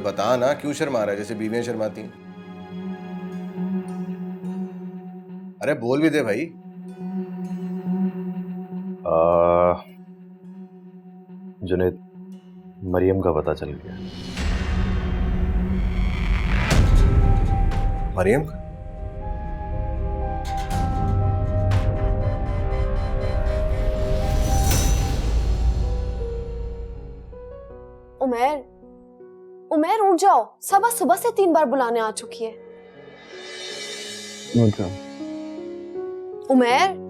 बता ना, क्यों शर्मा रहा है जैसे बीवियां शर्माती हैं? अरे बोल भी दे भाई। जुनेद, मरियम का पता चल गया। मरियम का? उमैर, उमैर उठ जाओ, सबा सुबह से 3 बार बुलाने आ चुकी है। उमैर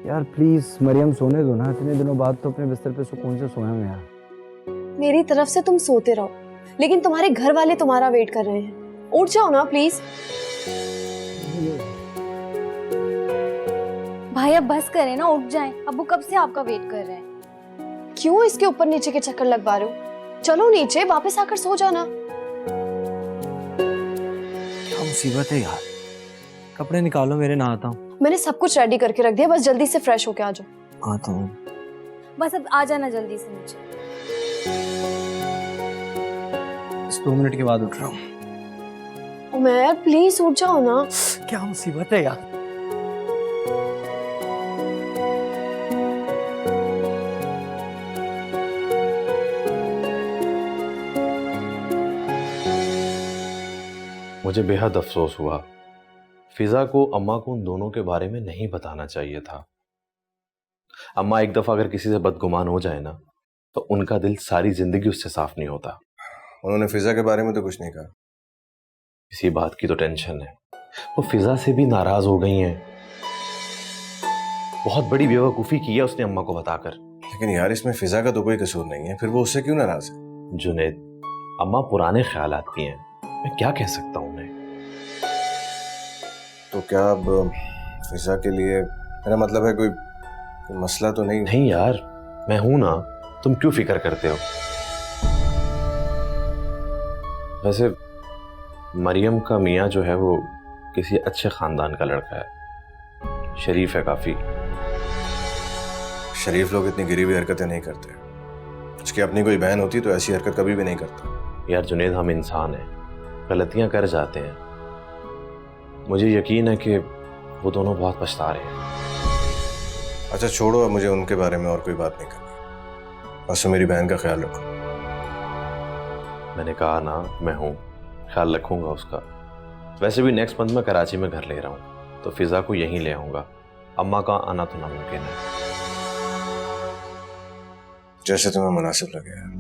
यार प्लीज मरियम सोने दो ना, इतने दिनों बाद तो अपने बिस्तर पे सुकून से सोया हूं यार। मेरी तरफ से तुम सोते रहो, लेकिन तुम्हारे घर वाले तुम्हारा वेट कर रहे हैं। उठ जाओ ना प्लीज। भाई अब बस करें ना, उठ जाएं। अब्बू कब से आपका वेट कर रहे हैं। क्यों इसके ऊपर नीचे के चक्कर लगवा रहे हो? चलो नीचे वापस आकर सो जाना। क्या मुसीबत है यार, कपड़े निकालो मेरे, नहाता हूँ। मैंने सब कुछ रेडी करके रख दिया, बस जल्दी से फ्रेश होके आ जाओ। आता हूँ। बस अब आ जाना जल्दी से नीचे। बस 2 मिनट के बाद उठ रहा हूँ। उमैर प्लीज उठ जाओ ना। क्या मुसीबत है यार। मुझे बेहद अफसोस हुआ। फिजा को अम्मा को उन दोनों के बारे में नहीं बताना चाहिए था। अम्मा एक दफा अगर किसी से बदगुमान हो जाए ना, तो उनका दिल सारी जिंदगी उससे साफ नहीं होता। उन्होंने फिजा के बारे में तो कुछ नहीं कहा। इसी बात की तो टेंशन है। वो फिजा से भी नाराज हो गई हैं। बहुत बड़ी बेवकूफी की है उसने अम्मा को बताकर। लेकिन यार इसमें फिजा का तो कोई कसूर नहीं है, फिर वो उससे क्यों नाराज है? जुनेद, अम्मा पुराने ख्यालात की हैं, मैं क्या कह सकता हूं उन्हें। तो क्या अब फिजा के लिए, मेरा मतलब है कोई मसला तो नहीं? नहीं यार, मैं हूं ना, तुम क्यों फिक्र करते हो। वैसे मरियम का मियाँ जो है वो किसी अच्छे खानदान का लड़का है, शरीफ है काफी। शरीफ लोग इतनी गिरी हुई हरकतें नहीं करते। उसकी अपनी कोई बहन होती तो ऐसी हरकत कभी भी नहीं करता। यार जुनेद, हम इंसान हैं, गलतियां कर जाते हैं। मुझे यकीन है कि वो दोनों बहुत पछता रहे हैं। अच्छा छोड़ो, अब मुझे उनके बारे में और कोई बात नहीं करनी। बस मेरी बहन का ख्याल रखो। मैंने कहा ना, मैं हूं, ख्याल रखूंगा उसका। वैसे भी नेक्स्ट मंथ में कराची में घर ले रहा हूं, तो फिजा को यहीं ले आऊंगा। अम्मा का आना तो नामुमकिन है। जैसे तुम्हें मुनासिब लगे।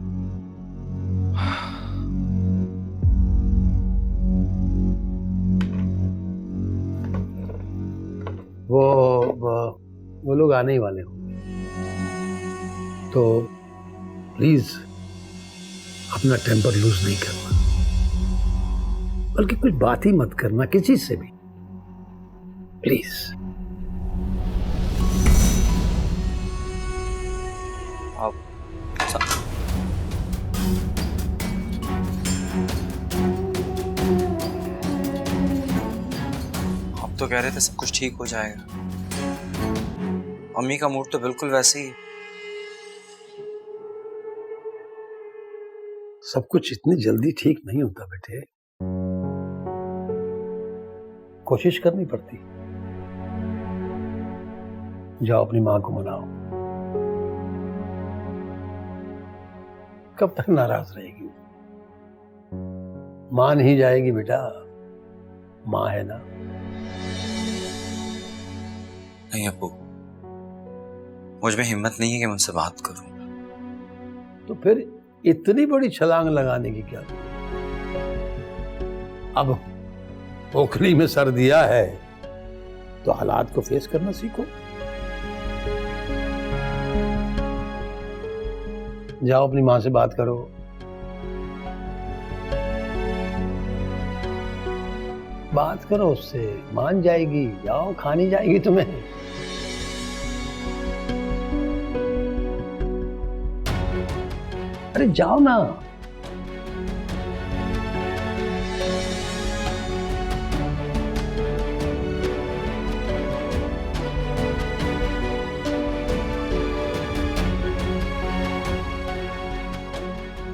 वो लोग आने ही वाले होंगे, तो प्लीज अपना टेम्पर लूज नहीं करना, बल्कि कोई बात ही मत करना किसी से भी, प्लीज। आप तो कह रहे थे सब कुछ ठीक हो जाएगा। अम्मी का मूड तो बिल्कुल वैसे ही। सब कुछ इतनी जल्दी ठीक नहीं होता बेटे, कोशिश करनी पड़ती। जाओ अपनी मां को मनाओ। कब तक नाराज रहेगी? मान ही जाएगी बेटा, मां है ना। नहीं अब्बू, मुझ में हिम्मत नहीं है कि मैं उनसे बात करूं। तो फिर इतनी बड़ी छलांग लगाने की क्या जरूरत? अब ओखली में सर दिया है तो हालात को फेस करना सीखो। जाओ अपनी मां से बात करो। बात करो उससे, मान जाएगी। जाओ, खानी जाएगी तुम्हें। अरे जाओ ना।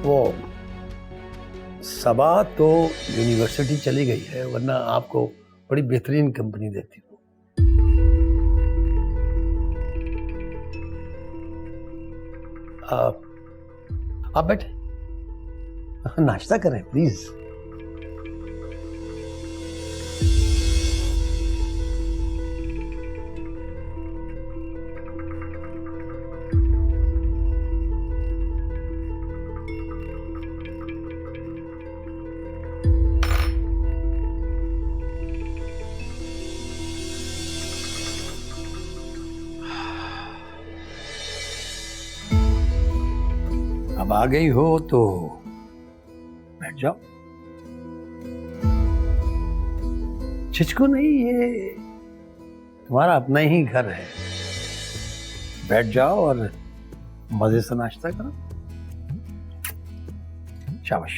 वो सबा तो यूनिवर्सिटी चली गई है, वरना आपको बड़ी बेहतरीन कंपनी देती हूँ। आप बैठे, नाश्ता करें प्लीज। अब आ गई हो तो बैठ जाओ। छिचको नहीं, ये तुम्हारा अपना ही घर है। बैठ जाओ और मजे से नाश्ता करो। शाबाश।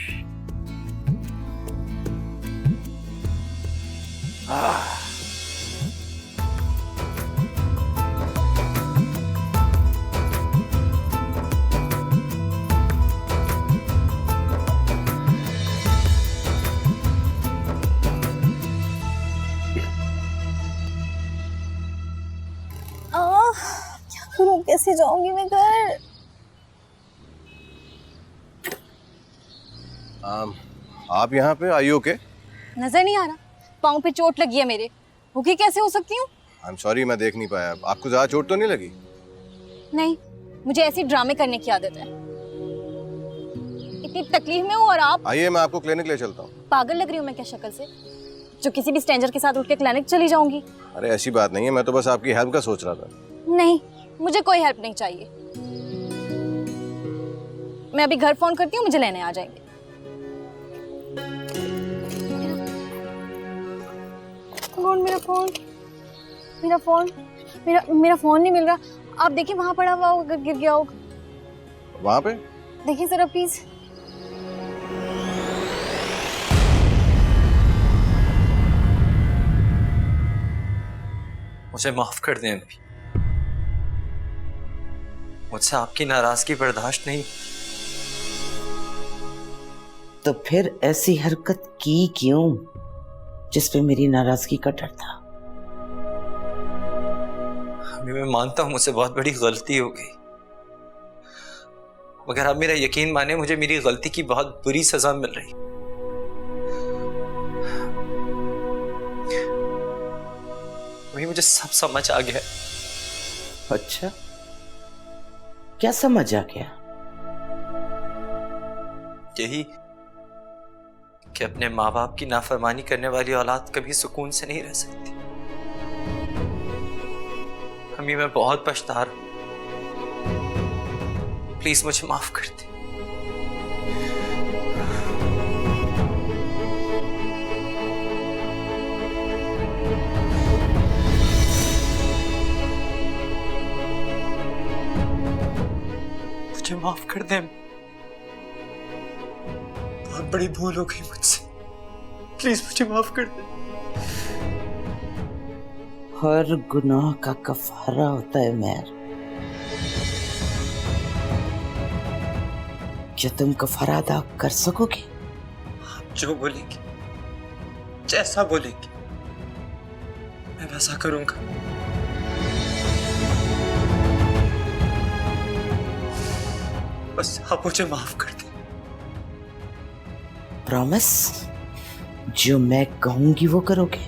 क्या करूं, कैसे जाऊंगी मैं घर? आप यहाँ पे आई ओके? नजर नहीं आ रहा, पाँव पे चोट लगी है मेरे। भूखी कैसे हो सकती हूँ? आई एम सॉरी, मैं देख नहीं पाया। आपको ज्यादा चोट तो नहीं लगी? नहीं, मुझे ऐसी ड्रामे करने की आदत है। इतनी तकलीफ में हूँ और आप। आइए, मैं आपको क्लिनिक ले चलता हूँ। पागल लग रही हूँ मैं क्या शक्ल से, जो किसी भी स्ट्रेंजर के साथ उठ के क्लिनिक चली जाऊंगी? अरे ऐसी बात नहीं है, मैं तो बस आपकी हेल्प का सोच रहा था। नहीं, मुझे कोई हेल्प नहीं चाहिए। मैं अभी घर फोन करती हूँ, मुझे लेने आ जाएंगे। फोन, मेरा फोन, मेरा फोन, मेरा फोन नहीं मिल रहा। आप देखिए वहां पड़ा हुआ होगा, गिर गया होगा। वहां पे देखिए जरा प्लीज। मुझे माफ कर दें अम्मी, मुझसे आपकी नाराजगी बर्दाश्त नहीं। तो फिर ऐसी हरकत की क्यों जिसपे मेरी नाराजगी का डर था? अम्मी मैं मानता हूं मुझसे बहुत बड़ी गलती हो गई, मगर आप मेरा यकीन माने, मुझे मेरी गलती की बहुत बुरी सजा मिल रही। अम्मी मुझे सब समझ आ गया। अच्छा, क्या समझ आ गया? यही कि अपने माँ बाप की नाफरमानी करने वाली औलाद कभी सुकून से नहीं रह सकती। अम्मी मैं बहुत पछता रहा हूं, प्लीज मुझे माफ कर दे। मुझे माफ कर दे, बहुत बड़ी भूल हो गई मुझसे, प्लीज मुझे माफ कर दे। हर गुनाह का कफारा होता है मैर। क्या तुम कफारा अदा कर सकोगे? आप जो बोलेंगे, जैसा बोलेंगे, मैं वैसा करूंगा। बस आप मुझे माफ कर दे। प्रॉमिस? जो मैं कहूंगी वो करोगे?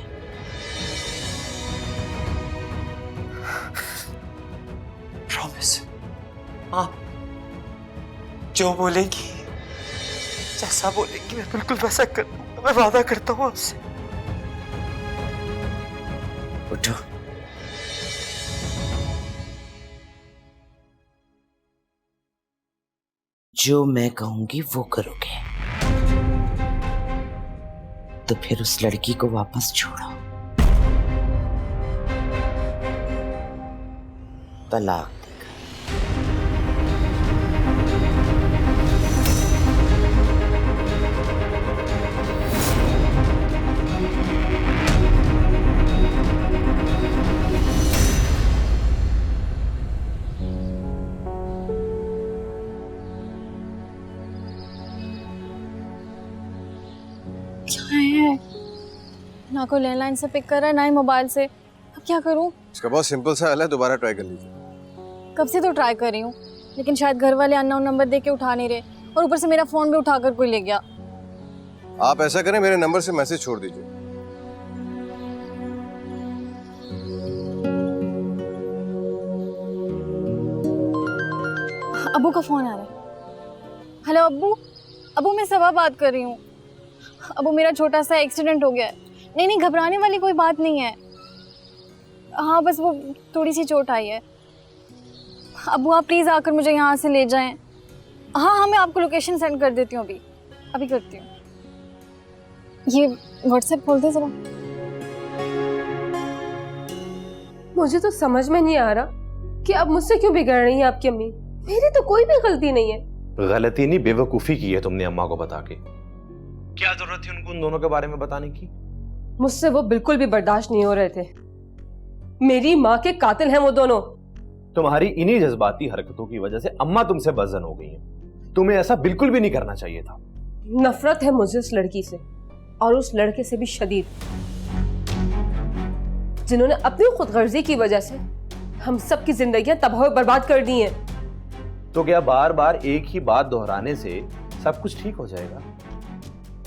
प्रॉमिस, आप जो बोलेंगी, जैसा बोलेंगी, मैं बिल्कुल वैसा करूंगा। मैं वादा करता हूँ आपसे। उठो। जो मैं कहूंगी वो करोगे, तो फिर उस लड़की को वापस छोड़ो। तलाक देकर। ना कोई लैंडलाइन से पिक कर रहा है ना ही मोबाइल से। अब क्या करूं? इसका बहुत सिंपल सा हल है, दोबारा ट्राई कर लीजिए। कब से तो ट्राई कर रही हूँ, लेकिन शायद घर वाले अननोन नंबर देके उठा नहीं रहे, और ऊपर से मेरा फोन भी उठाकर कोई ले गया। आप ऐसा करें, मेरे नंबर से मैसेज छोड़ दीजिए। अब्बू का फोन आ रहा है। हेलो अब्बू। अब्बू मैं सबा बात कर रही हूँ। अब्बू मेरा छोटा सा एक्सीडेंट हो गया है। नहीं नहीं, घबराने वाली कोई बात नहीं है। हाँ बस वो थोड़ी सी चोट आई है। अब्बू आप प्लीज़ आकर मुझे यहाँ से ले जाएं। हाँ हाँ मैं आपको लोकेशन सेंड कर देती हूँ, अभी अभी करती हूँ। ये व्हाट्सएप खोल दे जरा। मुझे तो समझ में नहीं आ रहा कि अब मुझसे क्यों बिगड़ रही है आपकी अम्मी। मेरी तो कोई भी गलती नहीं है। गलती नहीं, बेवकूफी की है तुमने अम्मा को बता के। क्या जरूरत थी उनको उन दोनों के बारे में बताने की? मुझसे वो बिल्कुल भी बर्दाश्त नहीं हो रहे थे। मेरी माँ के कातिल हैं वो दोनों। तुम्हारी इन्हीं जज्बाती हरकतों की वजह से अम्मा तुमसे बदजन हो गई हैं। तुम्हें ऐसा बिल्कुल भी नहीं करना चाहिए था। नफरत है मुझे उस लड़की से, और उस लड़के से भी शदीद, जिन्होंने अपनी खुदगर्जी की वजह से हम सबकी जिंदगियां तबाह और बर्बाद कर दी हैं। तो क्या बार बार एक ही बात दोहराने से सब कुछ ठीक हो जाएगा?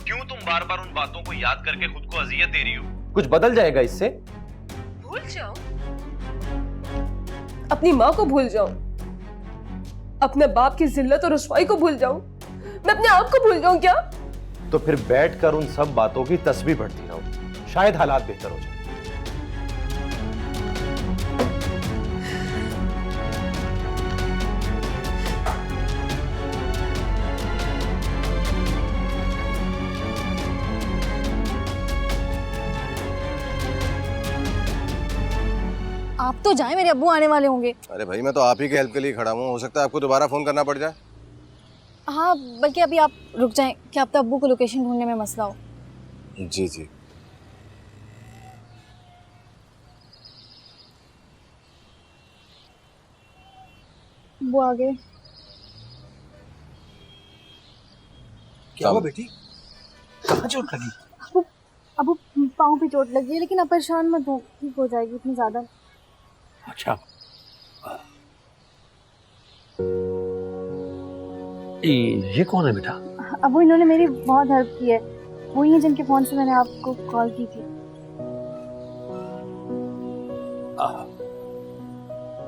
क्यों तुम बार बार उन बातों को याद करके खुद को अजियत दे रही हो? कुछ बदल जाएगा इससे? भूल जाओ, अपनी माँ को भूल जाऊं, अपने बाप की जिल्लत और रुसवाई को भूल जाऊं, मैं अपने आप को भूल जाऊं क्या? तो फिर बैठकर उन सब बातों की तस्बीह पढ़ती रहो, शायद हालात बेहतर हो जाए। आप तो जाएं, मेरे अब्बू आने वाले होंगे। अरे भाई, मैं तो आप ही की हेल्प के लिए खड़ा हूँ, हो सकता है आपको दोबारा फोन करना पड़ जाए। हाँ बल्कि अभी आप रुक जाएं, क्या अब तो अब्बू को लोकेशन ढूंढने में मसला हो। जी जी। वो आ गए। क्या हुआ बेटी? कहाँ चोट लगी? अब्बू पाँव पे चोट लगी है, लेकिन आप परेशान मत हो, ठीक हो जाएगी इतनी ज्यादा। अच्छा, ये कौन है बेटा? अब्बू इन्होंने मेरी बहुत हेल्प की है, वही है जिनके फोन से मैंने आपको कॉल की थी।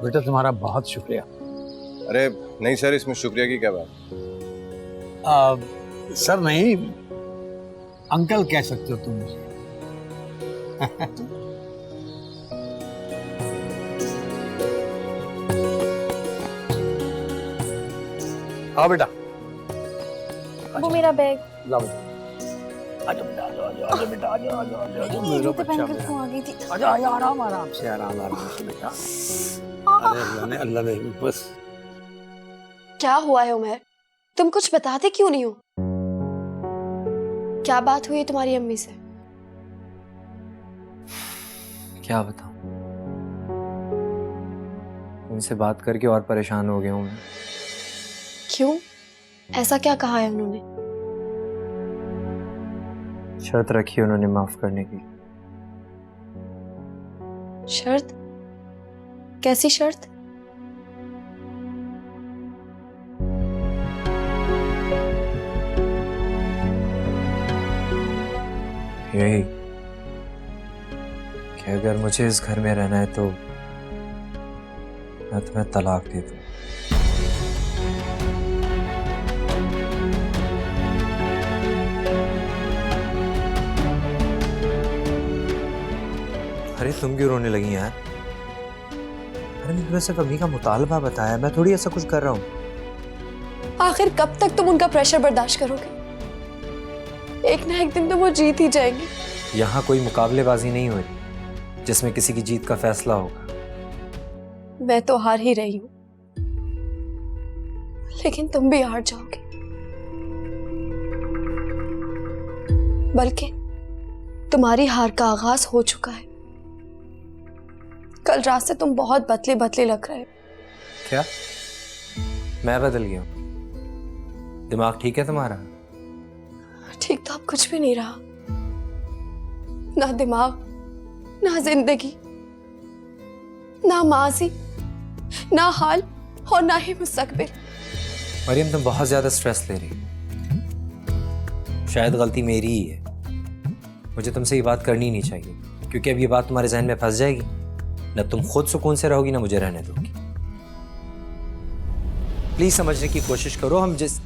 बेटा तुम्हारा बहुत शुक्रिया। अरे नहीं सर, इसमें शुक्रिया की क्या बात। सर नहीं, अंकल कह सकते हो तुम मुझे। आओ बेटा। वो मेरा बैग। लाओ बेटा। आजा बेटा, आजा आजा आजा बेटा, आजा आजा आजा आजा मेरा जूते बच्चा पहन कर क्यों आ गई थी? आजा आजा, आराम आराम से, आराम आराम से बेटा। अरे अल्लाह ने बस। क्या हुआ है उमर? तुम कुछ बताते क्यों नहीं हो? क्या बात हुई तुम्हारी अम्मी से? क्या बताऊं, उनसे बात करके और परेशान हो गया हूं मैं। क्यों? ऐसा क्या कहा है उन्होंने? शर्त रखी उन्होंने माफ करने की। शर्त? कैसी शर्त? यही कि अगर मुझे इस घर में रहना है तो मैं तुम्हें तलाक दे दूं। अरे तुम क्यों रोने लगी यार? अरे मैंने तुम्हें सिर्फ अम्मी का मुतालबा बताया, मैं थोड़ी ऐसा कुछ कर रहा हूँ। आखिर कब तक तुम उनका प्रेशर बर्दाश्त करोगे? एक ना एक दिन तो वो जीत ही जाएंगे। यहाँ कोई मुकाबलेबाजी नहीं हो रही जिसमें किसी की जीत का फैसला होगा। मैं तो हार ही रही हूँ, लेकिन तुम भी हार जाओगे। बल्कि तुम्हारी हार का आगाज हो चुका है। कल रात से तुम बहुत बदले बदले लग रहे हो। क्या मैं बदल गया हूँ? दिमाग ठीक है तुम्हारा? ठीक तो अब कुछ भी नहीं रहा। ना दिमाग, ना जिंदगी, ना माजी, ना हाल और ना ही मुस्तकबिल। मरियम, तुम बहुत ज्यादा स्ट्रेस ले रही हो। शायद गलती मेरी ही है। मुझे तुमसे ये बात करनी नहीं चाहिए, क्योंकि अब ये बात तुम्हारे जहन में फंस जाएगी। न तुम खुद सुकून से रहोगी, ना मुझे रहने दोगी। प्लीज समझने की कोशिश करो। हम जिस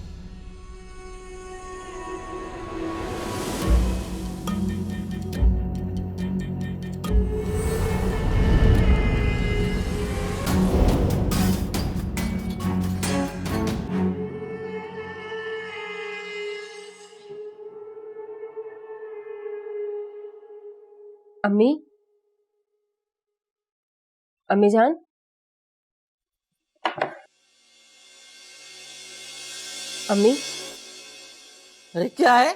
अम्मी, अम्मी जान, अम्मी। अरे क्या है?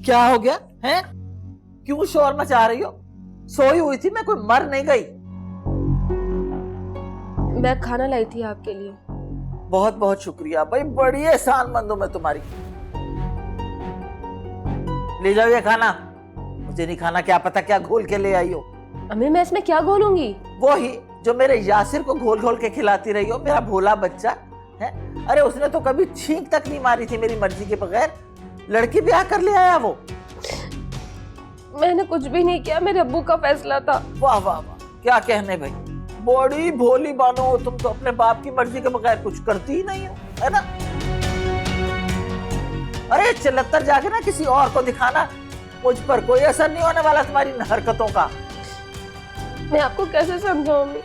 क्या हो गया है? क्यों शोर मचा रही हो? सोई हुई थी मैं, कोई मर नहीं गई। मैं खाना लाई थी आपके लिए। बहुत बहुत शुक्रिया भाई, बड़ी एहसानमंद हूं मैं तुम्हारी। ले जाओ ये खाना। मुझे नहीं खाना, क्या पता क्या घोल के ले आई हो। अम्मी, मैं इसमें क्या घोलूंगी? वो ही जो मेरे यासिर को घोल घोल के खिलाती रही हो, मेरा भोला बच्चा है। अरे उसने तो कभी छींक तक नहीं मारी थी मेरी मर्जी के बगैर। लड़की ब्याह कर ले आया वो। मैंने कुछ भी नहीं किया, मेरे अब्बू का फैसला था। वाह वाह वाह, क्या कहने भाई। बड़ी भोली बानो हो तुम तो, अपने बाप की मर्जी के बगैर कुछ करती ही नहीं हो, है ना। अरे चलत्तर जाके ना किसी और को दिखाना, मुझ पर कोई असर नहीं होने वाला तुम्हारी इन हरकतों का। मैं आपको कैसे समझाऊं अम्मी?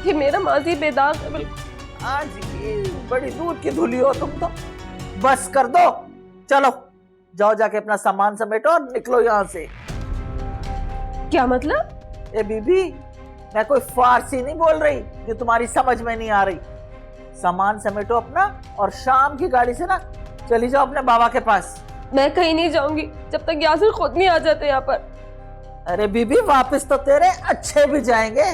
ये मेरा माजी बेदाग है बिल्कुल। हाँ जी, बड़ी दूर की धुली हो तुम तो। बस कर दो, चलो जाओ जाके अपना सामान समेटो और निकलो यहाँ से। क्या मतलब? ए बीबी, मैं कोई फारसी नहीं बोल रही जो तुम्हारी समझ में नहीं आ रही। सामान समेटो अपना और शाम की गाड़ी से ना चली जाओ अपने बाबा के पास। मैं कहीं नहीं जाऊंगी जब तक यासिर खुद नहीं आ जाते यहाँ पर। अरे बीबी, वापस तो तेरे अच्छे भी जाएंगे।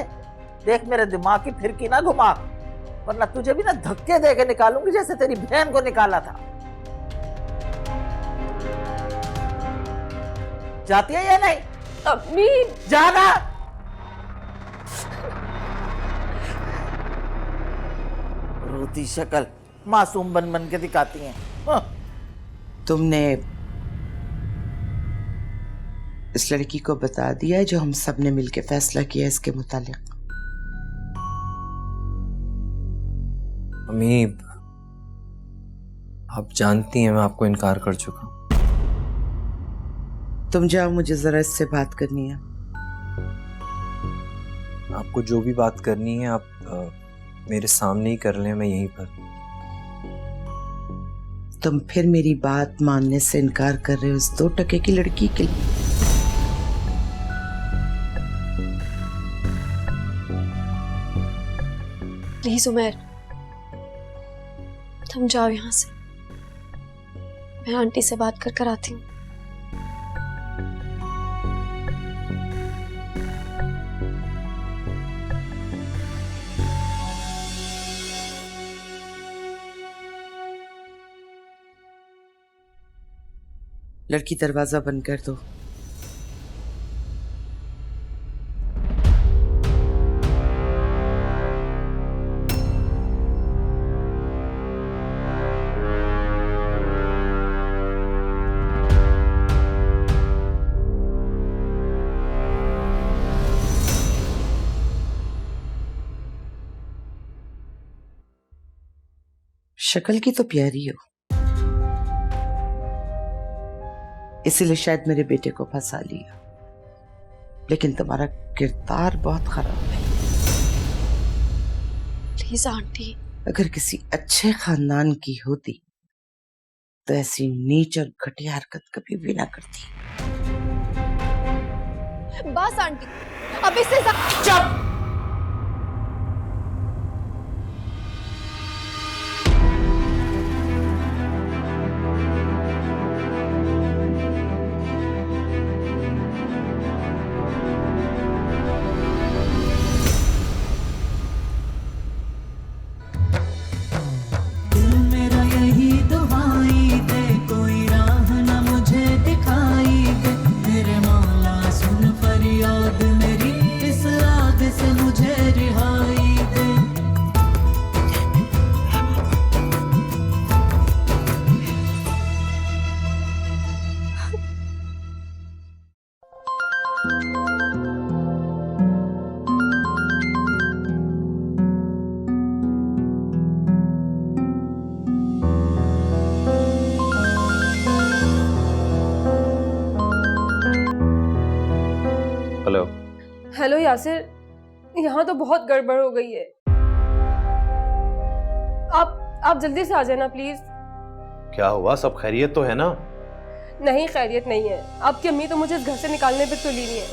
देख मेरे दिमाग की फिरकी ना घुमा, वरना तुझे भी ना धक्के दे के निकालूंगी जैसे तेरी बहन को निकाला था। जाती है या नहीं? अम्मी, जाना। रोती शक्ल मासूम बन बन के दिखाती हैं। हाँ। तुमने इस लड़की को बता दिया है जो हम सब ने मिलकर फैसला किया इसके मुतालिक? अम्मी, आप जानती हैं मैं आपको इनकार कर चुका हूं। तुम जाओ, मुझे जरा इससे बात करनी है। आपको जो भी बात करनी है आप मेरे सामने ही कर लें, मैं यहीं पर। तुम फिर मेरी बात मानने से इनकार कर रहे हो इस 2 टके की लड़की के लिए? प्लीज उमर, तुम जाओ यहाँ से। मैं आंटी से बात कर आती हूँ। लड़की, दरवाजा बंद कर दो। शक्ल की तो प्यारी हो, इसीलिए शायद मेरे बेटे को फंसा लिया, लेकिन तुम्हारा किरदार बहुत खराब है। प्लीज आंटी, अगर किसी अच्छे खानदान की होती तो ऐसी नीच और घटिया हरकत कभी भी ना करती। बस आंटी, अब इससे चुप। कोई राह न मुझे दिखाई दे, मेरे मौला सुन यासिर, यहाँ तो बहुत गड़बड़ हो गई है। आप जल्दी से आ जाना प्लीज। क्या हुआ, सब खैरियत तो है ना? नहीं, खैरियत नहीं है। आपकी अम्मी तो मुझे इस घर से निकालने पे तुली नहीं है,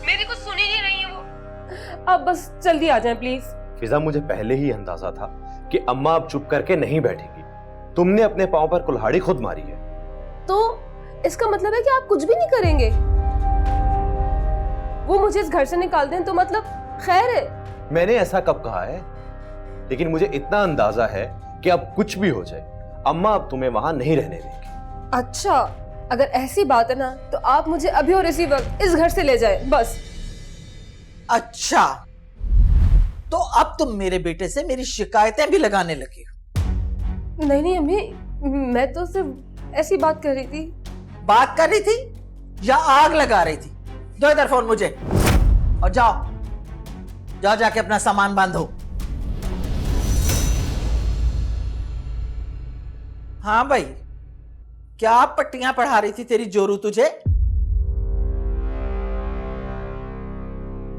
मेरी कुछ सुन ही नहीं रही है वो। आप बस जल्दी आ जाएं प्लीज। फिजा, मुझे पहले ही अंदाजा था कि अम्मा अब चुप करके नहीं बैठेगी। तुमने अपने पांव पर कुल्हाड़ी खुद मारी है। तो इसका मतलब है कि आप कुछ भी नहीं करेंगे? वो मुझे इस घर से निकाल दें तो मतलब खैर है? मैंने ऐसा कब कहा है? लेकिन मुझे इतना अंदाजा है कि अब कुछ भी हो जाए, अम्मा अब तुम्हें वहां नहीं रहने देंगी। अच्छा, अगर ऐसी बात है ना तो आप मुझे अभी और इसी वक्त इस घर से ले जाएं, बस। अच्छा, तो अब तुम मेरे बेटे से मेरी शिकायतें भी लगाने लगी हो? नहीं नहीं अम्मी, मैं तो सिर्फ ऐसी बात कर रही थी। बात कर रही थी या आग लगा रही थी? दो इधर फोन मुझे, और जाओ जाओ जाके अपना सामान बांधो। हाँ भाई, क्या पट्टियां पढ़ा रही थी तेरी जोरू तुझे?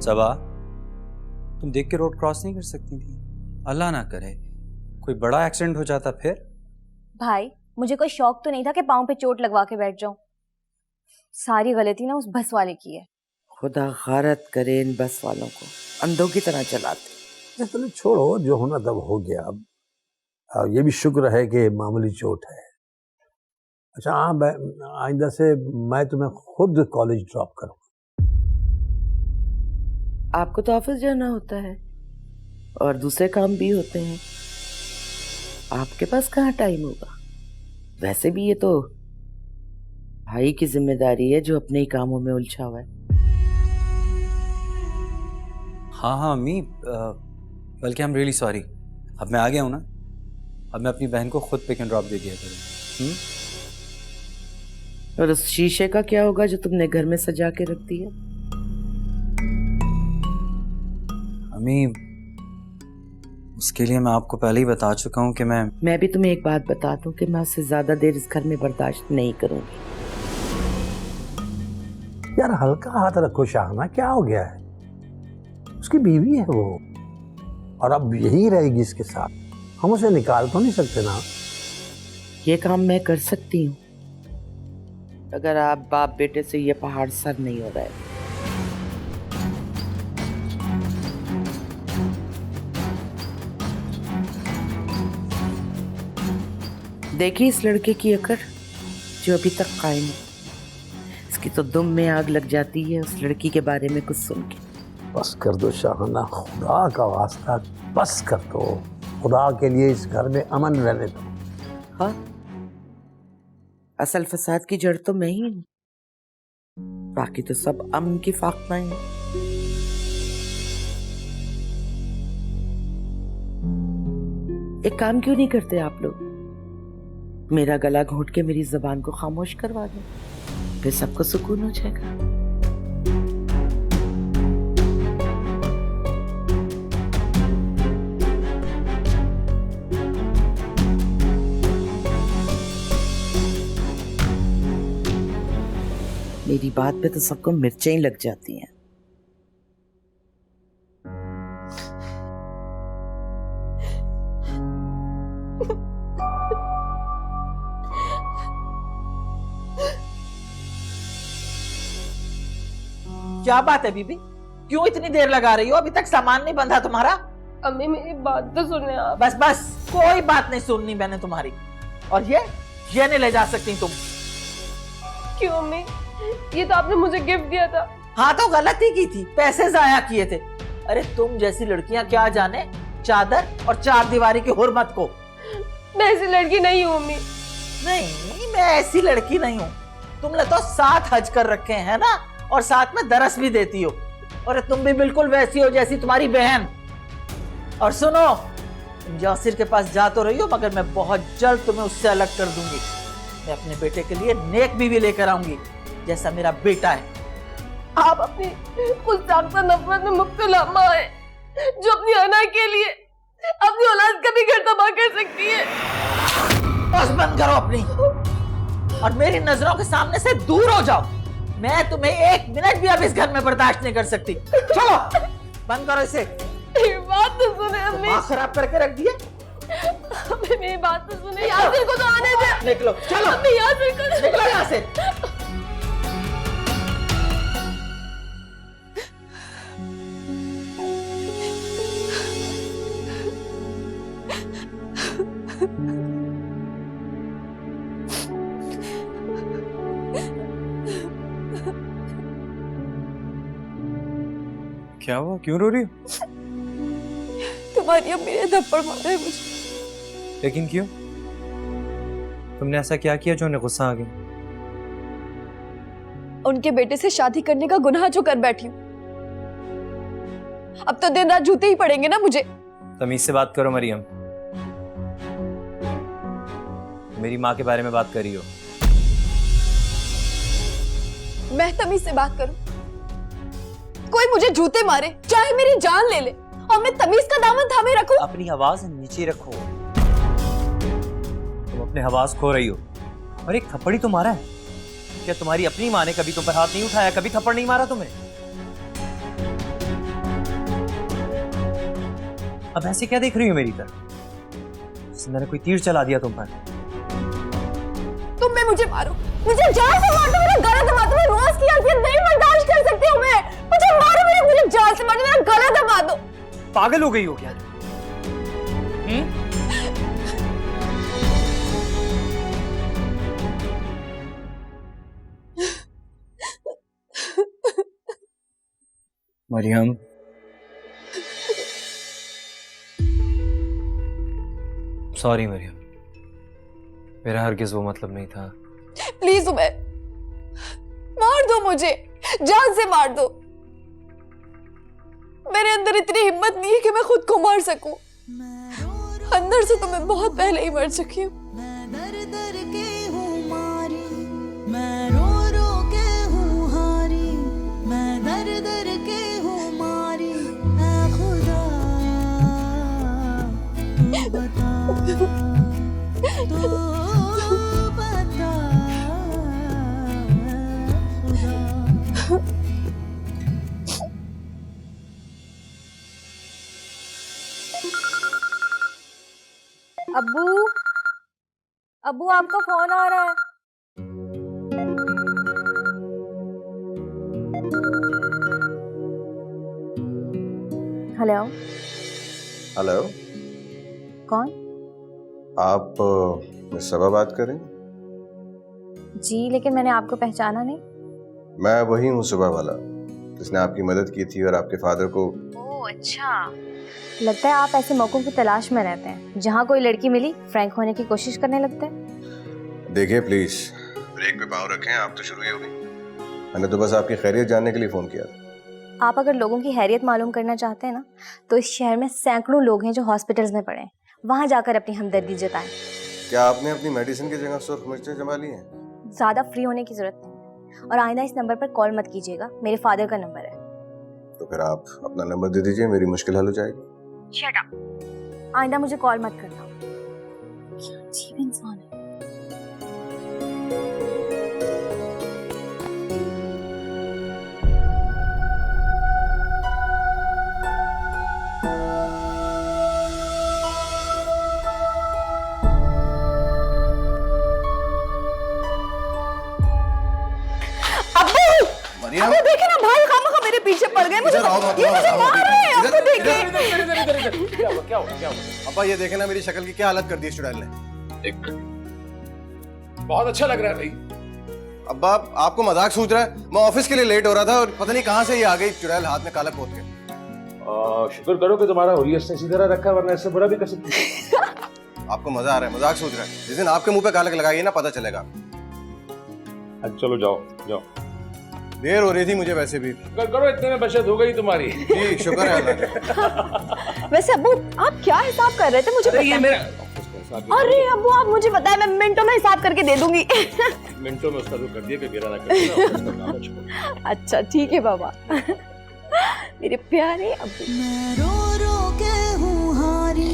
सबा, तुम देख के रोड क्रॉस नहीं कर सकती थी? अल्लाह ना करे कोई बड़ा एक्सीडेंट हो जाता फिर। भाई, मुझे कोई शौक तो नहीं था कि पाँव पे चोट लगवा के बैठ जाऊं। सारी गलती ना उस बस वाले की है। खुदा गारत करे इन बस वालों को, अंधों की तरह चलाते। चलो छोड़ो, जो होना तब हो गया। अब ये भी शुक्र है कि मामूली चोट है। अच्छा हाँ, आइंदा से मैं तुम्हें खुद कॉलेज ड्रॉप करूँगा। आपको तो ऑफिस जाना होता है और दूसरे काम भी होते हैं, आपके पास कहाँ टाइम होगा? वैसे भी ये तो भाई की जिम्मेदारी है जो अपने ही कामों में उलझा हुआ है। हाँ हाँ अम्मी, बल्कि आई एम रियली सॉरी। अब मैं आ गया हूँ ना, अब मैं अपनी बहन को खुद पिक एंड ड्रॉप दे दिया करूँ। और उस शीशे का क्या होगा जो तुमने घर में सजा के रख दिया? अम्मी, उसके लिए मैं आपको पहले ही बता चुका हूँ कि मैं भी तुम्हें एक बात बता दूं कि मैं उससे ज्यादा देर इस घर में बर्दाश्त नहीं करूंगी। यार हल्का हाथ रखो शाहना, क्या हो गया है? उसकी बीवी है वो, और अब यही रहेगी इसके साथ। हम उसे निकाल तो नहीं सकते ना। ये काम मैं कर सकती हूँ अगर आप बाप बेटे से ये पहाड़ सर नहीं हो रहा है। देखिए इस लड़के की अकड़ जो अभी तक कायम है, इसकी तो दुम में आग लग जाती है उस लड़की के बारे में कुछ सुन के। बस कर दो शाहना, खुदा का वास्ता बस कर दो। खुदा के लिए इस घर में अमन रहने दो। हाँ, असल फसाद की जड़ तो मैं ही हूँ, बाकी तो सब अमन की फाख्ताएं हैं। एक काम क्यों नहीं करते आप लोग? मेरा गला घोंट के मेरी जबान को खामोश करवा दो, फिर सबको सुकून हो जाएगा। मेरी बात पे तो सबको मिर्चें ही लग जाती हैं। क्या बात है बीबी, क्यों इतनी देर लगा रही हो? अभी तक सामान नहीं बंधा तुम्हारा? अम्मी मेरी बात तो सुने आप। बस बस, कोई बात नहीं सुननी मैंने तुम्हारी। और ये नहीं ले जा सकती तुम। क्यों अम्मी? ये तो आपने मुझे गिफ्ट दिया था। हाँ तो गलती की थी, पैसे जाया किए थे। अरे तुम जैसी लड़कियां क्या जाने चादर और चार दीवारी की हुर्मत को। मैं ऐसी लड़की नहीं हूँ अम्मी। नहीं, मैं ऐसी लड़की नहीं हूँ। तुमने तो 7 हज कर रखे हैं ना, और साथ में दरस भी देती हो। और तुम भी बिल्कुल वैसी हो जैसी तुम्हारी बहन। और सुनो, तुम यासिर के पास जा तो रही हो, मगर मैं बहुत जल्द तुम्हें उससे अलग कर दूंगी। मैं अपने बेटे के लिए नेक बीवी लेकर आऊंगी, जैसा मेरा बेटा है। आप अपनी उस ताकत नफरत में मुब्तला माँ है जो अपनी अना के लिए अपनी औलाद का भी घर तबाह कर सकती है। बस बंद करो अपनी, और मेरी नजरों के सामने से दूर हो जाओ। मैं तुम्हें 1 मिनट भी अब इस घर में बर्दाश्त नहीं कर सकती। चलो बंद करो इसे। बात तो सुने अम्मी। दिमाग खराब करके रख दिया। अम्मी मेरी बात तो सुने, यासिर को तो आने दे। निकलो चलो। अम्मी यासिर को निकलो यहाँ से। क्या हुआ, क्यों रो रही हो? तुम्हारी अम्मी ने थप्पड़ मारा है मुझे। लेकिन क्यों? तुमने ऐसा क्या किया जो उन्हें गुस्सा आ गया? उनके बेटे से शादी करने का गुनाह जो कर बैठी हूँ, अब तो दिन रात जूते ही पड़ेंगे ना मुझे। तमीज से बात करो मरियम, मेरी माँ के बारे में बात कर रही हो। मैं तमीज से बात करूं? कोई मुझे जूते मारे, चाहे मेरी जान ले ले, और मैं तमीज का दामन थामे रखूं? अपनी आवाज नीचे रखो, तुम अपने आवाज खो रही हो। और एक थप्पड़ ही तो मारा है। क्या तुम्हारी अपनी माँ ने कभी तुम पर हाथ नहीं उठाया, कभी थप्पड़ नहीं मारा तुम्हें? अब ऐसे क्या देख रही हो मेरी तरफ? जैसे मैंने कोई तीर चला दिया तुम पर। तुम में मुझे मारो, मुझे जान से मारो, मेरा गला दबा दो। मैं रोज की हरकत नहीं बर्दाश्त कर सकती हूँ। मैं मुझे मारो, मुझे जान से मारो, मेरा गला दबा दो। पागल हो गई हो क्या? मरियम, सॉरी मरियम, मेरा हरगिज वो मतलब नहीं था। प्लीज उमर, मार दो मुझे, जान से मार दो। मेरे अंदर इतनी हिम्मत नहीं है कि मैं खुद को मार सकूं। अंदर से तो मैं बहुत पहले ही मर चुकी हूँ। अब्बू, अब्बू आपका फोन आ रहा है। हेलो। हेलो, कौन? आप मिस सबा बात कर रही हैं? जी, लेकिन मैंने आपको पहचाना नहीं। मैं वही हूँ सुबह वाला जिसने आपकी मदद की थी और आपके फादर को। ओह अच्छा, लगता है आप ऐसे मौकों की तलाश में रहते हैं। जहाँ कोई लड़की मिली फ्रैंक होने की कोशिश करने लगते हैं। देखिए प्लीज, ब्रेक पे पाँव रखें, आप तो शुरू ही हो गई। मैंने तो बस आपकी खैरियत जानने के लिए फोन किया था। आप अगर लोगों की हैरियत मालूम करना चाहते हैं ना, तो इस शहर में सैकड़ों लोग हैं जो हॉस्पिटल्स में पड़े हैं। वहाँ जाकर अपनी हमदर्दी जताएं। क्या आपने अपनी मेडिसिन की जगह सुर्ख मिर्चें जमा ली हैं? ज़्यादा फ्री होने की जरूरत नहीं, और आइंदा इस नंबर पर कॉल मत कीजिएगा, मेरे फादर का नंबर है। तो फिर आप अपना नंबर दे दीजिए, मेरी मुश्किल हल हो जाएगी। शट अप, आइंदा मुझे कॉल मत करना। क्या अजीब इंसान है। अबे देखे ना भाई, खामखा मेरे पीछे पड़ गए। मुझे ये मुझे मार रहे हैं। आपको देखिए। क्या हुआ? अब्बा ये देखे ना, मेरी शक्ल की क्या हालत कर दी इस चुड़ैल ने। बहुत अच्छा लग रहा है भाई। अब्बा आपको मजाक सूझ रहा है? मैं ऑफिस के लिए लेट हो रहा था और पता नहीं कहां से ये आ गई चुड़ैल, हाथ में काला पोत के। शुक्र करो कि तुम्हारा हुलियस ने सीधा रखा, वरना इससे बुरा भी कर सकती। आपको मजा आ रहा है, मजाक सूझ रहा है? जिस दिन आपके मुंह पे कालक लगाइए ना, पता चलेगा। अच्छा चलो जाओ जाओ, देर हो रही थी मुझे वैसे भी। शुक्र करो इतने में बचत हो गई तुम्हारी। जी शुक्र है अल्लाह का। वैसे अब्बू आप क्या हिसाब कर रहे थे? मुझे अरे ये पता मेरा है। अरे अब्बू आप मुझे बताएं, मैं मिनटों में हिसाब करके दे दूंगी। मिनटों में उसका जो कर दिया कि गिरा ना कर। अच्छा ठीक है बाबा। मेरे प्यारे अब्बू। मैं रो रो के हूँ हारी,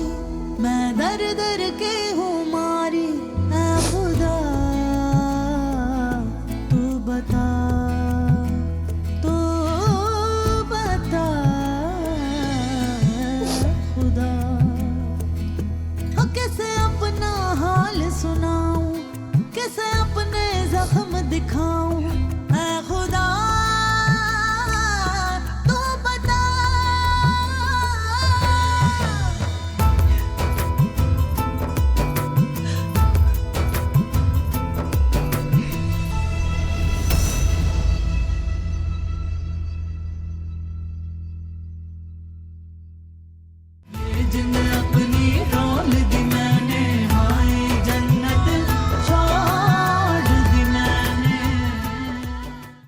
मैं दर दर के हूँ मारी, ऐ खुदा तू बता सुनाऊं, कैसे अपने जख्म दिखाऊं।